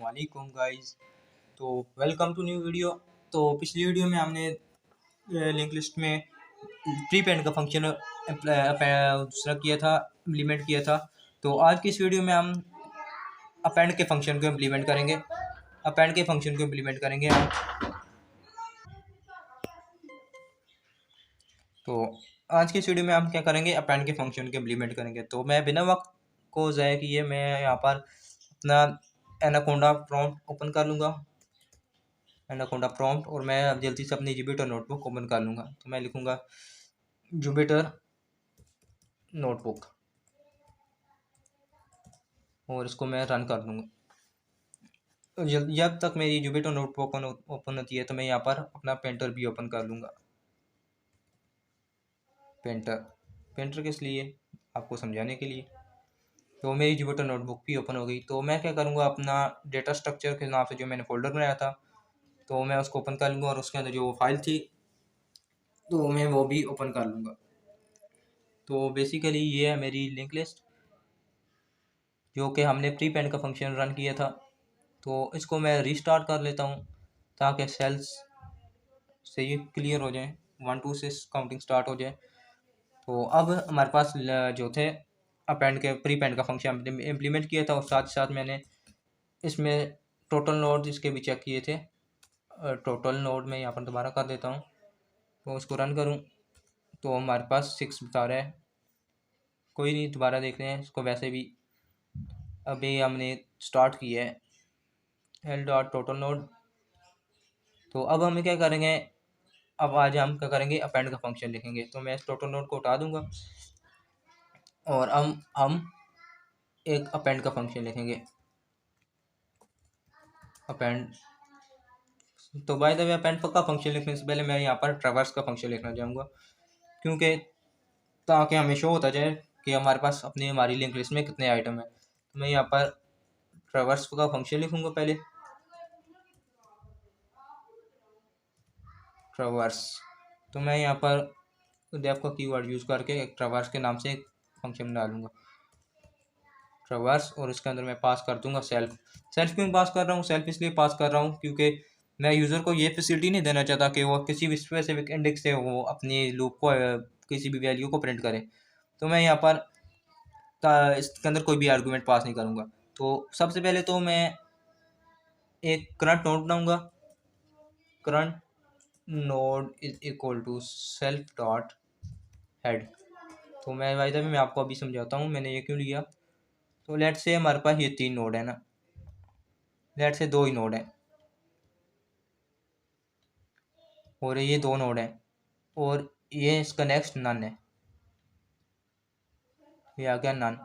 अस्सलामुअलैकुम गाइस। तो welcome to new video. तो पिछली वीडियो में हमने लिंक लिस्ट में प्री पेंड का फंक्शन दूसरा किया था, इम्प्लीमेंट किया था। तो आज की इस वीडियो में हम अपेंड के फंक्शन को इम्प्लीमेंट करेंगे। अपेंड के फंक्शन को इम्प्लीमेंट करेंगे हम। तो आज की इस वीडियो में हम क्या करेंगे, अपेंड के फंक्शन को इम्प्लीमेंट करेंगे। तो मैं बिना वक्त को ज़ाया किए मैं यहाँ पर अपना एनाकोंडा प्रॉम्प्ट ओपन कर लूँगा, एनाकोंडा प्रॉम्प्ट, और मैं अब जल्दी से अपनी जुपिटर नोटबुक ओपन कर लूँगा। तो मैं लिखूँगा जुपिटर नोटबुक और इसको मैं रन कर दूँगा। तो जब तक मेरी जुपिटर नोटबुक ओपन होती है तो मैं यहाँ पर अपना पेंटर भी ओपन कर लूँगा। पेंटर किस लिए, आपको समझाने के लिए। तो मेरी जुपिटर नोटबुक भी ओपन हो गई। तो मैं क्या करूँगा, अपना डेटा स्ट्रक्चर के नाम से जो मैंने फोल्डर बनाया था तो मैं उसको ओपन कर लूँगा, और उसके अंदर जो फाइल थी तो मैं वो भी ओपन कर लूँगा। तो बेसिकली ये है मेरी लिंक लिस्ट, जो कि हमने प्री पेंड का फंक्शन रन किया था। तो इसको मैं रीस्टार्ट कर लेता हूँ ताकि सेल्स से ये क्लियर हो जाए, 1 2 से काउंटिंग स्टार्ट हो जाए। तो अब हमारे पास जो थे अपेंड के प्री पेंड का फंक्शन इम्प्लीमेंट किया था, और साथ ही साथ मैंने इसमें टोटल नोड इसके भी चेक किए थे। टोटल नोड में यहाँ पर दोबारा कर देता हूँ, तो इसको रन करूँ तो हमारे पास 6 बता रहा है। कोई नहीं, दोबारा देख रहे हैं इसको। वैसे भी अभी हमने स्टार्ट किया है एल डॉट टोटल नोड। तो अब हम क्या करेंगे, अब आज हम क्या करेंगे, अपेंड का फंक्शन लिखेंगे। तो मैं इस टोटल नोड को हटा दूंगा और हम एक अपेंड का फंक्शन लिखेंगे, अपेंड। तो बाय द वे अपेंड का फंक्शन लिखने से पहले मैं यहाँ पर ट्रैवर्स का फंक्शन लिखना चाहूँगा, क्योंकि ताकि हमें शो होता जाए कि हमारे पास हमारी लिंक लिस्ट में कितने आइटम है। तो मैं यहाँ पर ट्रैवर्स का फंक्शन लिखूँगा पहले, ट्रैवर्स। तो मैं यहाँ पर डेफ का कीवर्ड यूज़ करके एक ट्रैवर्स के नाम से एक फंक्शन डालूंगा, ट्रैवर्स, और इसके अंदर मैं पास कर दूंगा सेल्फ। सेल्फ क्यों पास कर रहा हूँ, सेल्फ इसलिए पास कर रहा हूँ क्योंकि मैं यूज़र को ये फैसिलिटी नहीं देना चाहता कि वो किसी भी स्पेसिफिक इंडेक्स से वो अपनी लूप को किसी भी वैल्यू को प्रिंट करे। तो मैं यहाँ पर इसके अंदर कोई भी आर्गूमेंट पास नहीं करूँगा। तो सबसे पहले तो मैं एक करंट नोड बनाऊँगा, current node is equal to self dot head. तो मैं वायदा में मैं आपको अभी समझाता हूँ मैंने ये क्यों लिया। तो लेट से हमारे पास ये 3 नोड है ना, लेट से 2 ही नोड है, और ये 2 नोड है, और ये इसका नेक्स्ट नन है, ये आ गया नन,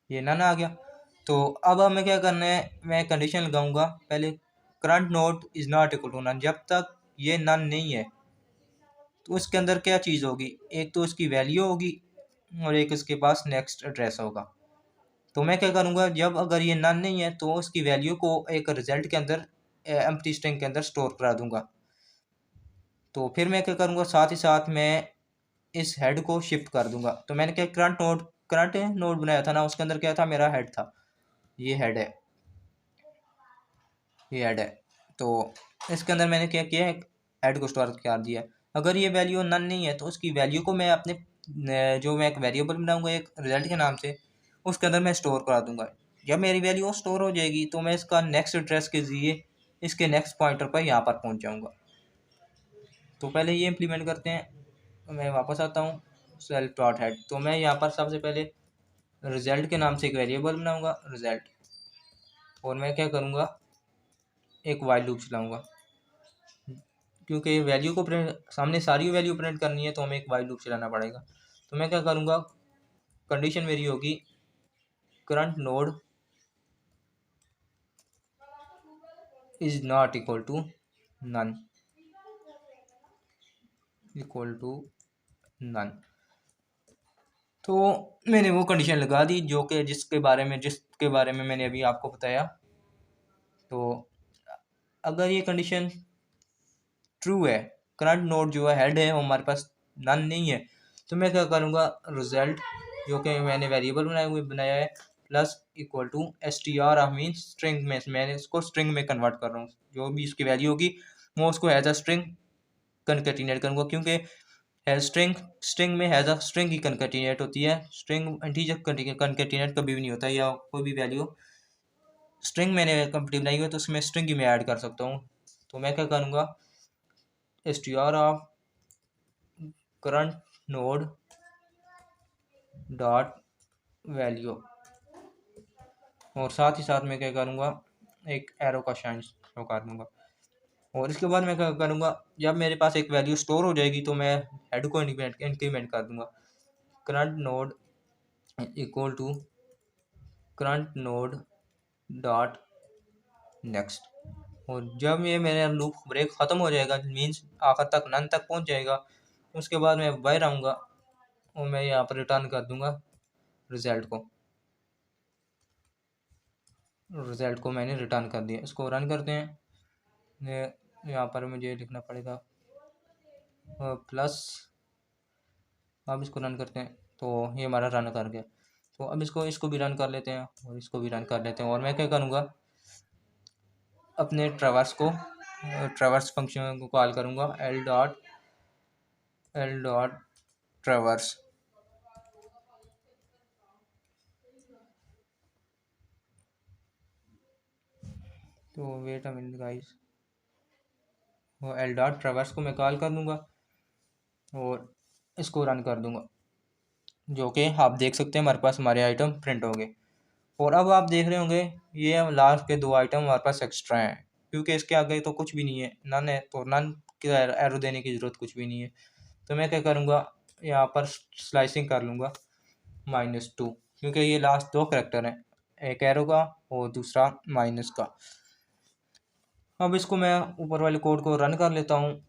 ये नन आ गया। तो अब हमें क्या करना है, मैं कंडीशन लगाऊंगा पहले, current node is not equal to none. जब तक ये नन नहीं है तो उसके अंदर क्या चीज़ होगी, एक तो इसकी वैल्यू होगी और एक इसके पास नेक्स्ट एड्रेस होगा। तो मैं क्या करूँगा, जब अगर ये नन नहीं है तो उसकी वैल्यू को एक रिजल्ट के अंदर एम्प्टी स्ट्रिंग के अंदर स्टोर करा दूंगा। तो फिर मैं क्या करूँगा, साथ ही साथ मैं इस हेड को शिफ्ट कर दूंगा। तो मैंने क्या करंट नोड बनाया था ना, उसके अंदर क्या था, मेरा हेड था, ये हेड है, ये हेड है। तो इसके अंदर मैंने क्या किया है, हेड को स्टोर कर दिया। अगर ये वैल्यू नन नहीं है तो उसकी वैल्यू को मैं अपने जो मैं एक वेरिएबल बनाऊंगा एक रिजल्ट के नाम से, उसके अंदर मैं स्टोर करा दूंगा। जब मेरी वैल्यू स्टोर हो जाएगी तो मैं इसका नेक्स्ट एड्रेस के जरिए इसके नेक्स्ट पॉइंटर पर यहाँ पर पहुँच जाऊँगा। तो पहले ये इम्प्लीमेंट करते हैं। तो मैं वापस आता हूँ सेल्फ डॉट हेड। तो मैं यहाँ पर सबसे पहले रिजल्ट के नाम से एक वेरिएबल बनाऊंगा, रिजल्ट, और मैं क्या करूँगा, एक वाइल लूप चलाऊँगा, क्योंकि वैल्यू को प्रिंट सामने सारी वैल्यू प्रिंट करनी है तो हमें एक वाइल लूप चलाना पड़ेगा। तो मैं क्या करूँगा, कंडीशन मेरी होगी current node is not equal to none, equal to none. तो मैंने वो कंडीशन लगा दी जो कि जिसके बारे में मैंने अभी आपको बताया। तो अगर ये कंडीशन ट्रू है, करंट नोड जो है हेड है वो हमारे पास नन नहीं है, तो मैं क्या करूँगा, रिजल्ट जो कि मैंने वेरिएबल बनाया है plus equal to str mean string में, मैंने इसको स्ट्रिंग में कन्वर्ट कर रहा हूँ, जो भी इसकी वैल्यू होगी मैं उसको एज अ स्ट्रिंग कनकेटिनेट करूँगा, क्योंकि स्ट्रिंग में हैज़ अ स्ट्रिंग ही कनकेटिनेट होती है, स्ट्रिंग इंटीजर कनकेटिनेट कभी भी नहीं होता, या कोई भी वैल्यू स्ट्रिंग मैंने कंप्लीट बनाई हुई है तो उसमें स्ट्रिंग ही मैं ऐड कर सकता हूँ। तो मैं क्या करूँगा, str of current node dot value, और साथ ही साथ मैं क्या करूँगा, एक एरो का साइन शो कर दूँगा। और इसके बाद मैं क्या करूँगा, जब मेरे पास एक वैल्यू स्टोर हो जाएगी तो मैं हेड को इंक्रीमेंट कर दूँगा, current node equal to current node dot next. और जब ये मेरा लूप ब्रेक ख़त्म हो जाएगा, मीन्स आखिर तक नन तक पहुंच जाएगा, उसके बाद मैं बाहर आऊँगा और मैं यहाँ पर रिटर्न कर दूँगा रिज़ल्ट को मैंने रिटर्न कर दिया। इसको रन करते हैं, यहाँ पर मुझे लिखना पड़ेगा प्लस, अब इसको रन करते हैं तो ये हमारा रन कर गया। तो अब इसको भी रन कर लेते हैं और इसको भी रन कर लेते हैं, और मैं क्या करूँगा, अपने ट्रैवर्स फंक्शन को कॉल करूँगा, एल डॉट ट्रैवर्स। तो वेट अ मिनट गाइस, वो एल डॉट ट्रैवर्स को मैं कॉल कर दूँगा और इसको रन कर दूँगा, जो कि आप देख सकते हैं हमारे पास हमारे आइटम प्रिंट हो गए। और अब आप देख रहे होंगे ये लास्ट के दो आइटम हमारे पास एक्स्ट्रा हैं, क्योंकि इसके आगे तो कुछ भी नहीं है, नन है, तो नन की एरो देने की ज़रूरत कुछ भी नहीं है। तो मैं क्या करूँगा, यहाँ पर स्लाइसिंग कर लूँगा -2, क्योंकि ये लास्ट दो करेक्टर हैं, एक एरो का और दूसरा माइनस का। अब इसको मैं ऊपर वाले कोड को रन कर लेता हूँ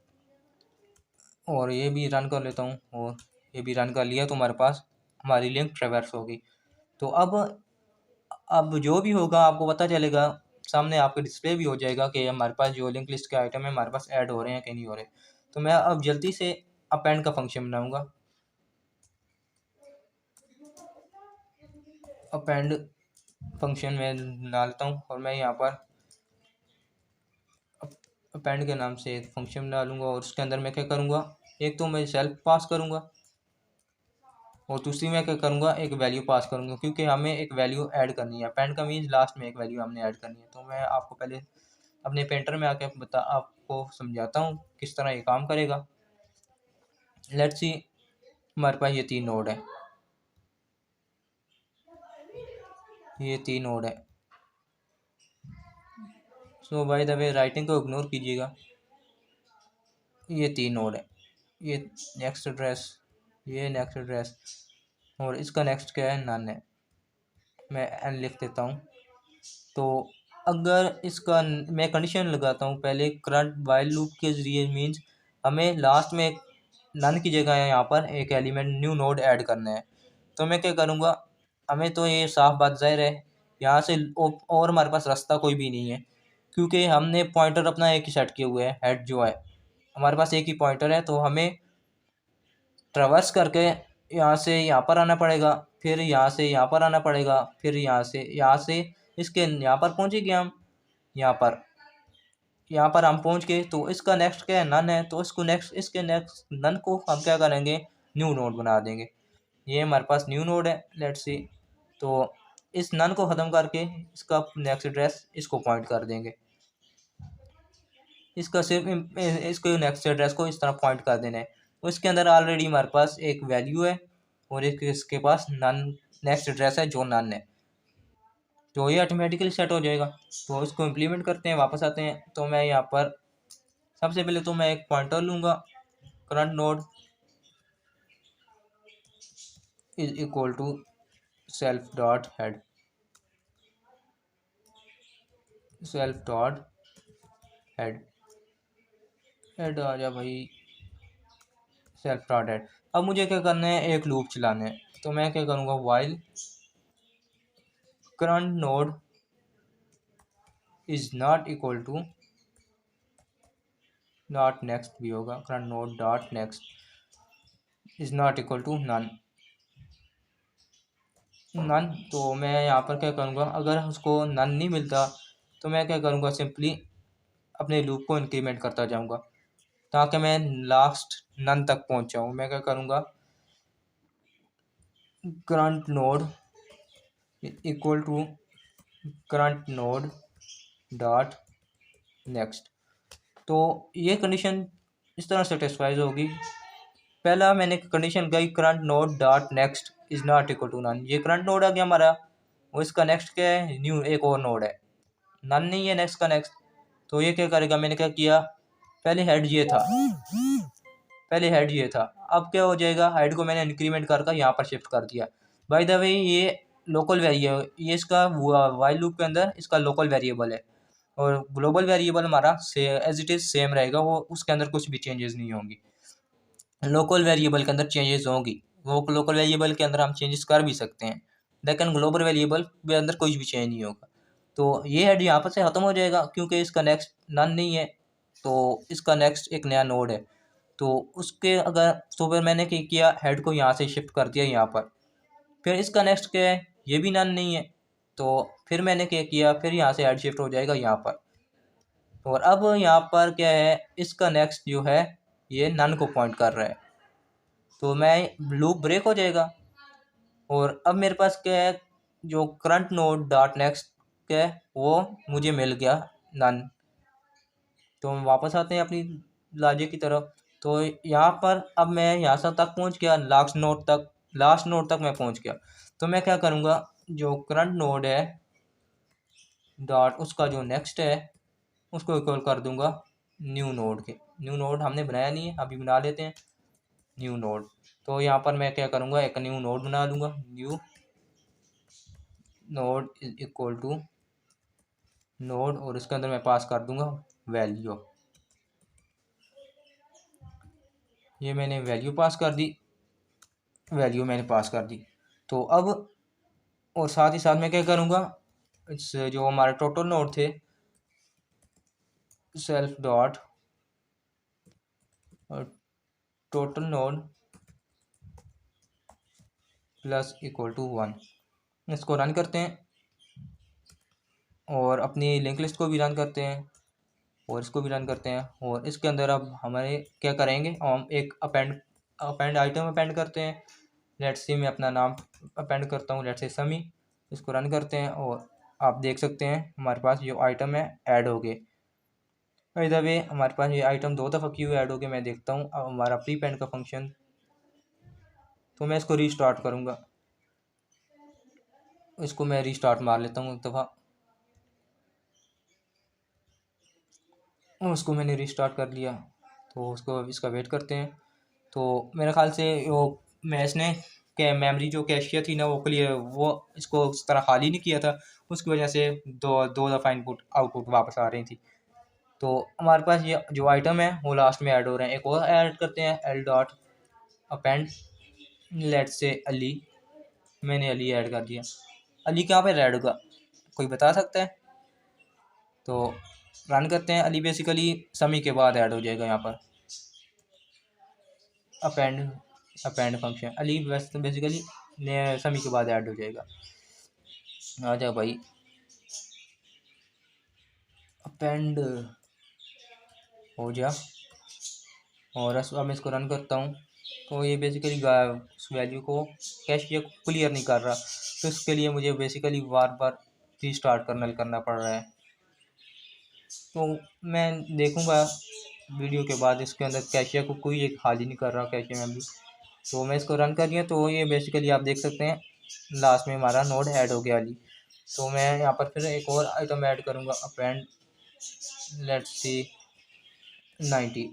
और ये भी रन कर लेता हूँ, और ये भी रन कर लिया तो हमारे पास हमारी लिंक ट्रैवर्स होगी। तो अब जो भी होगा आपको पता चलेगा, सामने आपके डिस्प्ले भी हो जाएगा कि हमारे पास जो लिंक लिस्ट के आइटम है हमारे पास ऐड हो रहे हैं कि नहीं हो रहे। तो मैं अब जल्दी से अपेंड का फंक्शन बनाऊंगा, अपेंड फंक्शन में डालता हूँ, और मैं यहाँ पर अपेंड के नाम से एक फंक्शन डालूंगा, और उसके अंदर मैं क्या करूँगा, एक तो मैं सेल्फ पास करूँगा और दूसरी मैं क्या करूँगा, एक वैल्यू पास करूँगा, क्योंकि हमें एक वैल्यू ऐड करनी है। अपेंड का मीन्स लास्ट में एक वैल्यू हमने ऐड करनी है। तो मैं आपको पहले अपने पेंटर में आके आपको समझाता हूँ किस तरह ये काम करेगा। लेट्स सी, हमारे पास ये तीन नोड है, ये तीन नोड है। सो बाय द वे राइटिंग को इग्नोर कीजिएगा, ये तीन नोड है, ये नेक्स्ट एड्रेस, ये नेक्स्ट एड्रेस, और इसका नेक्स्ट क्या है, नन है। मैं एन लिख देता हूँ। तो अगर इसका मैं कंडीशन लगाता हूँ पहले करंट वाइल लूप के ज़रिए, मीन्स हमें लास्ट में नन की जगह है यहाँ पर एक एलिमेंट न्यू नोड ऐड करना है। तो मैं क्या करूँगा, हमें तो ये साफ बात ज़ाहिर है, यहाँ से और हमारे पास रास्ता कोई भी नहीं है, क्योंकि हमने पॉइंटर अपना एक ही सेट किए हुए है, हेड जो है हमारे पास एक ही पॉइंटर है। तो हमें ट्रैवर्स करके यहाँ से यहाँ पर आना पड़ेगा, फिर यहाँ से यहाँ पर आना पड़ेगा, फिर यहाँ से इसके यहाँ पर पहुँचेंगे हम, यहाँ पर हम पहुँच गए। तो इसका नेक्स्ट क्या है, नन है, तो इसके नेक्स्ट नन को हम क्या करेंगे, न्यू नोड बना देंगे। ये हमारे पास न्यू नोड है, लेट्स सी। तो इस नन को ख़त्म करके इसका नेक्स्ट एड्रेस इसको पॉइंट कर देंगे, इसका सिर्फ इसको नेक्स्ट एड्रेस को इस तरह पॉइंट कर देना है। तो इसके अंदर ऑलरेडी हमारे पास एक वैल्यू है और एक इसके पास नन नेक्स्ट एड्रेस है जो नन है, तो ये ऑटोमेटिकली सेट हो जाएगा। तो इसको इम्प्लीमेंट करते हैं, वापस आते हैं। तो मैं यहाँ पर सबसे पहले तो मैं एक पॉइंटर लूँगा, current node is equal to self dot head, self dot head, head आ जा भाई, सेल्फ डॉट हेड। अब मुझे क्या करना है, एक लूप चलाना है। तो मैं क्या करूँगा, while current node is not equal to dot next भी होगा, current node dot next is not equal to none, none. तो मैं यहाँ पर क्या करूँगा, अगर उसको नन नहीं मिलता तो मैं क्या करूँगा, सिंपली अपने लूप को इंक्रीमेंट करता जाऊँगा ताकि मैं लास्ट नन तक पहुँच जाऊँ। मैं क्या करूँगा, current node equal to current node dot next. तो ये कंडीशन इस तरह सेटिस्फाइज होगी। पहला मैंने कंडीशन गई current node dot next is not equal to none. ये करंट नोड आ गया हमारा, और इसका नेक्स्ट क्या है, न्यू एक और नोड है, नन नहीं है नेक्स्ट का नेक्स्ट। तो ये क्या करेगा, मैंने क्या किया, पहले हेड ये था, पहले हेड ये था, अब क्या हो जाएगा, हेड को मैंने इंक्रीमेंट कर यहाँ पर शिफ्ट कर दिया। बाय द वे ये लोकल वेरिएबल, ये इसका वाइल लूप के अंदर इसका लोकल वेरिएबल है, और ग्लोबल वेरिएबल हमारा से एज इट इज़ सेम रहेगा, वो उसके अंदर कुछ भी चेंजेस नहीं होंगी। लोकल वेरिएबल के अंदर चेंजेस होंगी, वो लोकल वेरिएबल के अंदर हम चेंजेस कर भी सकते हैं, लेकिन ग्लोबल वेरिएबल के अंदर कुछ भी चेंज नहीं होगा। तो ये हेड यहाँ पर से ख़त्म हो जाएगा क्योंकि इसका नेक्स्ट नन नहीं है, तो इसका नेक्स्ट एक नया नोड है। तो उसके अगर तो फिर मैंने क्या किया, हेड को यहाँ से शिफ्ट कर दिया यहाँ पर। फिर इसका नेक्स्ट क्या है, ये भी नन नहीं है, तो फिर मैंने क्या किया, फिर यहाँ से हेड शिफ्ट हो जाएगा यहाँ पर। और अब यहाँ पर क्या है, इसका नेक्स्ट जो है ये नन को पॉइंट कर रहा है, तो मैं लूप ब्रेक हो जाएगा। और अब मेरे पास क्या है, जो करंट नोड डॉट नेक्स्ट क्या है वो मुझे मिल गया नन। तो हम वापस आते हैं अपनी लॉजिक की तरफ। तो यहाँ पर अब मैं यहाँ से तक पहुँच गया, लास्ट नोड तक मैं पहुँच गया। तो मैं क्या करूँगा, जो करंट नोड है डॉट उसका जो नेक्स्ट है उसको इक्वल कर दूंगा न्यू नोड के। न्यू नोड हमने बनाया नहीं है, अभी बना लेते हैं न्यू नोड। तो यहाँ पर मैं क्या करूँगा, एक न्यू नोड बना दूंगा, new node is equal to node, और इसके अंदर मैं पास कर दूंगा वैल्यू। ये मैंने वैल्यू पास कर दी, वैल्यू मैंने पास कर दी। तो अब और साथ ही साथ मैं क्या करूँगा, इस जो हमारे टोटल नोड थे, self dot total node plus equal to 1, इसको रन करते हैं और अपनी लिंक लिस्ट को भी रन करते हैं और इसको भी रन करते हैं। और इसके अंदर अब हमारे क्या करेंगे, हम एक अपेंड आइटम अपेंड करते हैं। लेट्स सी मैं अपना नाम अपेंड करता हूँ, लेट्स से समी। इसको रन करते हैं और आप देख सकते हैं हमारे पास जो आइटम है ऐड हो गए। बाय द वे हमारे पास ये आइटम 2 दफ़ा क्यों ऐड हो गए मैं देखता हूँ। अब हमारा प्री पेंड का फंक्शन, तो मैं इसको रीस्टार्ट करूँगा, इसको मैं रीस्टार्ट मार लेता हूँ एक दफ़ा, और उसको मैंने रीस्टार्ट कर लिया। तो उसको इसका वेट करते हैं। तो मेरे ख्याल से वो मैं इसने क्या मेमोरी जो कैशिया थी ना वो क्लियर, वो इसको उस तरह खाली नहीं किया था, उसकी वजह से दो दो दफ़ा इनपुट आउटपुट वापस आ रही थी। तो हमारे पास ये जो आइटम है वो लास्ट में ऐड हो रहे हैं। एक और ऐड करते हैं, एल डॉट अपेंड लेट से अली। मैंने अली ऐड कर दिया। अली कहाँ पर ऐड होगा, कोई बता सकता है? तो रन करते हैं। अली बेसिकली समी के बाद ऐड हो जाएगा यहाँ पर, append append function Ali basically समी के बाद ऐड हो जाएगा। आ जा भाई, अपेंड हो जा। और अब मैं इसको रन करता हूँ तो ये बेसिकली उस वैल्यू को कैशिया को क्लियर नहीं कर रहा, तो इसके लिए मुझे बेसिकली बार बार रीस्टार्ट करना पड़ रहा है। तो मैं देखूँगा वीडियो के बाद इसके अंदर कैशिया को कोई एक खाली नहीं कर रहा कैशिया में भी। तो मैं इसको रन कर दिया, तो ये बेसिकली आप देख सकते हैं लास्ट में हमारा नोड ऐड हो गया अली। तो मैं यहाँ पर फिर एक और आइटम ऐड करूँगा, अपेंड लेट्स सी 90।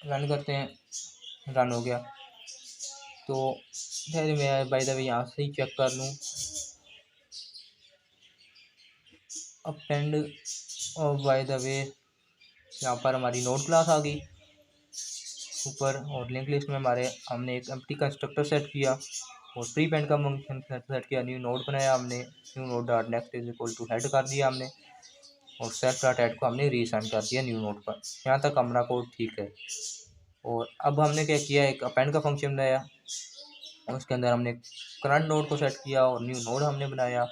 रन करते हैं, रन हो गया। तो फिर मैं बाय द वे यहाँ से ही चेक कर लूँ, अपेंड और बाय द वे यहाँ पर हमारी नोड क्लास आ गई ऊपर, और लिंक लिस्ट में हमने एक एम्प्टी कंस्ट्रक्टर सेट किया और प्री पेंड का फंक्शन सेट किया, न्यू नोड बनाया हमने, new node dot next is equal to head कर दिया हमने, और सेट डॉट हेड को हमने रीसेंड कर दिया न्यू नोड पर। यहाँ तक हमारा कोड ठीक है। और अब हमने क्या किया, एक अपेंड का फंक्शन बनाया उसके अंदर हमने करंट नोड को सेट किया और न्यू नोड हमने बनाया,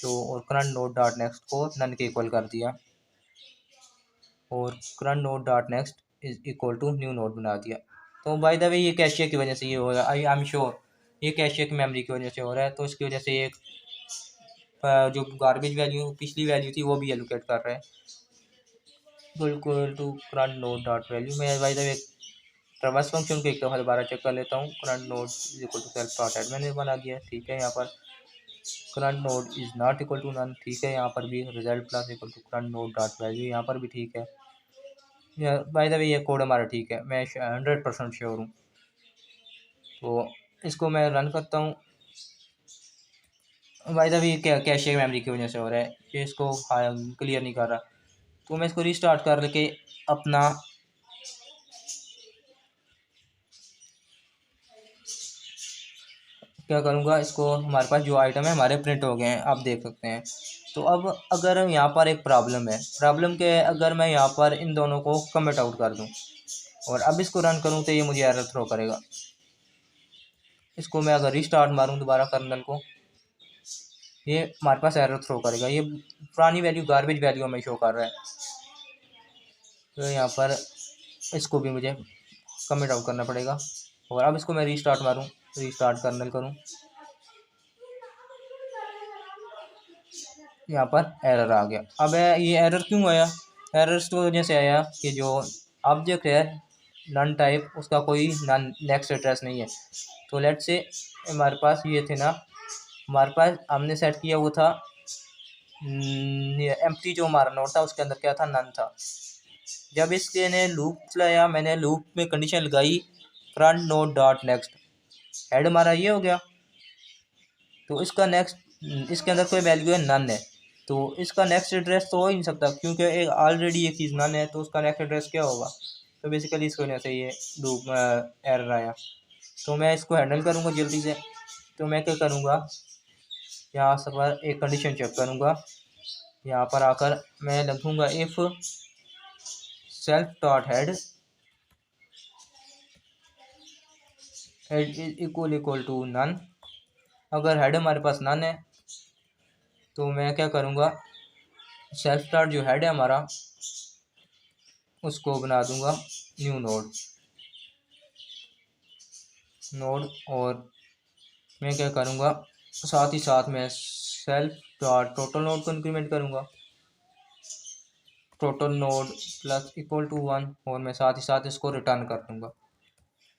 तो और करंट नोड डॉट नेक्स्ट को नन के इक्वल कर दिया और current node dot next is equal to new node बना दिया। तो बाय द वे ये कैशे की वजह से ये हो रहा है, आई एम श्योर ये कैशे की मेमोरी की वजह से हो रहा है। तो इसकी वजह से ये जो गार्बेज वैल्यू पिछली वैल्यू थी वो भी एलोकेट कर रहा है equal to current node dot value. मैं by the way traverse function को एक दफ़ा दोबारा चेक कर लेता हूँ। Current node is equal to self dot add मैंने बना दिया, ठीक है। यहाँ पर current node is not equal to none, ठीक है। यहाँ पर भी result plus equal to current node dot value, यहाँ पर भी ठीक है। बाय द वे ये कोड हमारा ठीक है, मैं 100% श्योर हूँ। तो इसको मैं रन करता हूँ। Bye the way cache memory की वजह से हो रहा है, ये इसको क्लियर नहीं कर रहा। तो मैं इसको रीस्टार्ट कर के अपना क्या करूँगा, इसको हमारे पास जो आइटम है हमारे प्रिंट हो गए हैं, आप देख सकते हैं। तो अब अगर यहाँ पर एक प्रॉब्लम है, प्रॉब्लम क्या है, अगर मैं यहाँ पर इन दोनों को कमेंट आउट कर दूँ और अब इसको रन करूँ तो ये मुझे एरर थ्रो करेगा। इसको मैं अगर रीस्टार्ट मारूँ दोबारा कर्नल को, ये हमारे पास एरर थ्रो करेगा, ये पुरानी वैल्यू गार्बेज वैल्यू हमें शो कर रहा है। तो यहाँ पर इसको भी मुझे कमेंट आउट करना पड़ेगा और अब इसको मैं रीस्टार्ट मारूँ, रीस्टार्ट कर्नल करूँ, यहाँ पर एरर आ गया। अब ये एरर क्यों आया, एरर इस वजह से आया कि जो ऑब्जेक्ट है नन टाइप उसका कोई नन नेक्स्ट एड्रेस नहीं है। तो लेट से हमारे पास ये थे ना, हमारे पास हमने सेट किया वो था एम्प्टी, जो हमारा नोड था उसके अंदर क्या था, नन था। जब इसके ने लूप चलाया, मैंने लूप में कंडीशन लगाई front node dot next, head हमारा ये हो गया। तो इसका नेक्स्ट, इसके अंदर कोई वैल्यू है नन है, तो इसका नेक्स्ट एड्रेस तो हो ही नहीं सकता क्योंकि एक ऑलरेडी एक चीज़ नन है, तो उसका नेक्स्ट एड्रेस क्या होगा। तो बेसिकली इसकी वजह से ये लूप एरर आया। तो मैं इसको हैंडल करूँगा जल्दी से। तो मैं क्या करूँगा, यहाँ से पर एक कंडीशन चेक करूँगा, यहाँ पर आकर मैं लिखूँगा if self dot head is equal to none. अगर हेड हमारे पास नन है तो मैं क्या करूँगा, सेल्फ डॉट जो हेड है हमारा उसको बना दूंगा न्यू नोड और मैं क्या करूँगा, साथ ही साथ मैं सेल्फ डॉट टोटल नोड को इंक्रीमेंट करूँगा, total node plus equal to 1 और मैं साथ ही साथ इसको रिटर्न कर दूँगा।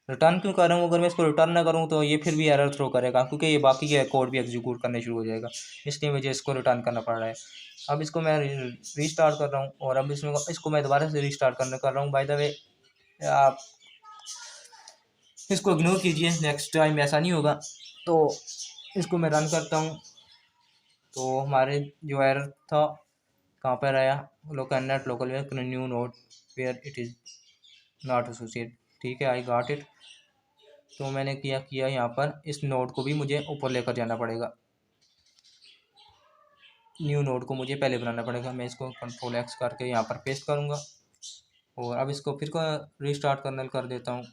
रिटर्न क्यों कर रहा हूँ, अगर मैं इसको रिटर्न ना करूँ तो ये फिर भी एरर थ्रो करेगा क्योंकि ये बाकी के कोड भी एग्जीक्यूट करने शुरू हो जाएगा, इसलिए मुझे इसको रिटर्न करना पड़ रहा है। अब इसको मैं रीस्टार्ट कर रहा हूँ और अब इसको मैं दोबारा से रीस्टार्ट कर रहा हूँ। बाय द वे आप इसको इग्नोर कीजिए, नेक्स्ट टाइम ऐसा नहीं होगा। तो इसको मैं रन करता हूँ, तो हमारे जो एरर था कहाँ पर आया, local net local new node where it is not associate, ठीक है, आई गॉट इट। तो मैंने किया यहाँ पर इस नोड को भी मुझे ऊपर लेकर जाना पड़ेगा, न्यू नोड को मुझे पहले बनाना पड़ेगा। मैं इसको कंट्रोल एक्स करके यहाँ पर पेस्ट करूँगा और अब इसको फिर रीस्टार्ट कर्नल कर देता हूँ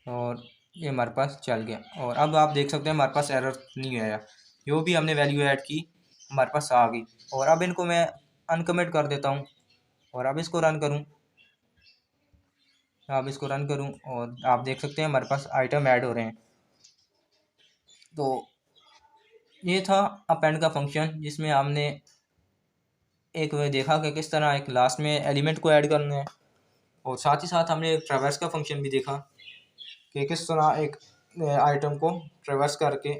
और ये हमारे पास चल गया। और अब आप देख सकते हैं हमारे पास एरर नहीं आया, जो भी हमने वैल्यू ऐड की हमारे पास आ गई। और अब इनको मैं अनकमेंट कर देता हूँ और अब इसको रन करूँ, अब इसको रन करूँ और आप देख सकते हैं हमारे पास आइटम ऐड हो रहे हैं। तो ये था अपेंड का फंक्शन, जिसमें हमने एक देखा कि किस तरह एक लास्ट में एलिमेंट को ऐड करना है और साथ ही साथ हमने ट्रैवर्स का फंक्शन भी देखा कि किस तरह एक आइटम को ट्रैवर्स करके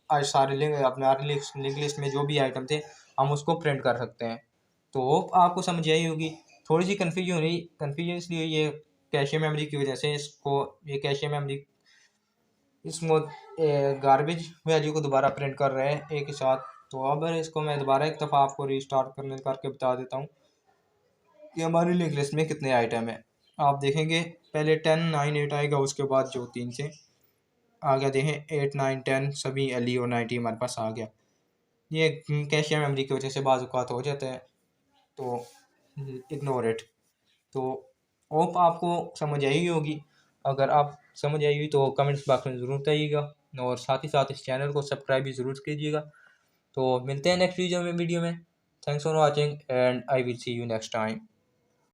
आज सारे अपने लिंक लिस्ट में जो भी आइटम थे हम उसको प्रिंट कर सकते हैं। तो होप आपको समझ आई होगी। थोड़ी सी कन्फ्यूजन इसलिए ये कैशे मेमोरी की वजह से, इसको ये कैशे मेमोरी इसको गार्बेज वैल्यू को दोबारा प्रिंट कर रहे हैं एक ही साथ। तो अब इसको मैं दोबारा एक दफ़ा आपको रीस्टार्ट करके बता देता हूँ कि हमारी लिंक लिस्ट में कितने आइटम है। आप देखेंगे पहले 10 9 8 आएगा, उसके बाद जो 3 से आ गया, देखें 8 9 10 सभी एल और 90 हमारे पास आ गया। ये कैशे मेमोरी की वजह से बाज़ औक़ात हो जाता है, तो इग्नोर इट। तो होप आपको समझ आई होगी। अगर आप समझ आई हुई तो कमेंट्स बॉक्स में ज़रूर बताइएगा, और साथ ही साथ इस चैनल को सब्सक्राइब भी ज़रूर कीजिएगा। तो मिलते हैं नेक्स्ट वीडियो में। Thanks for watching and I will see you next time.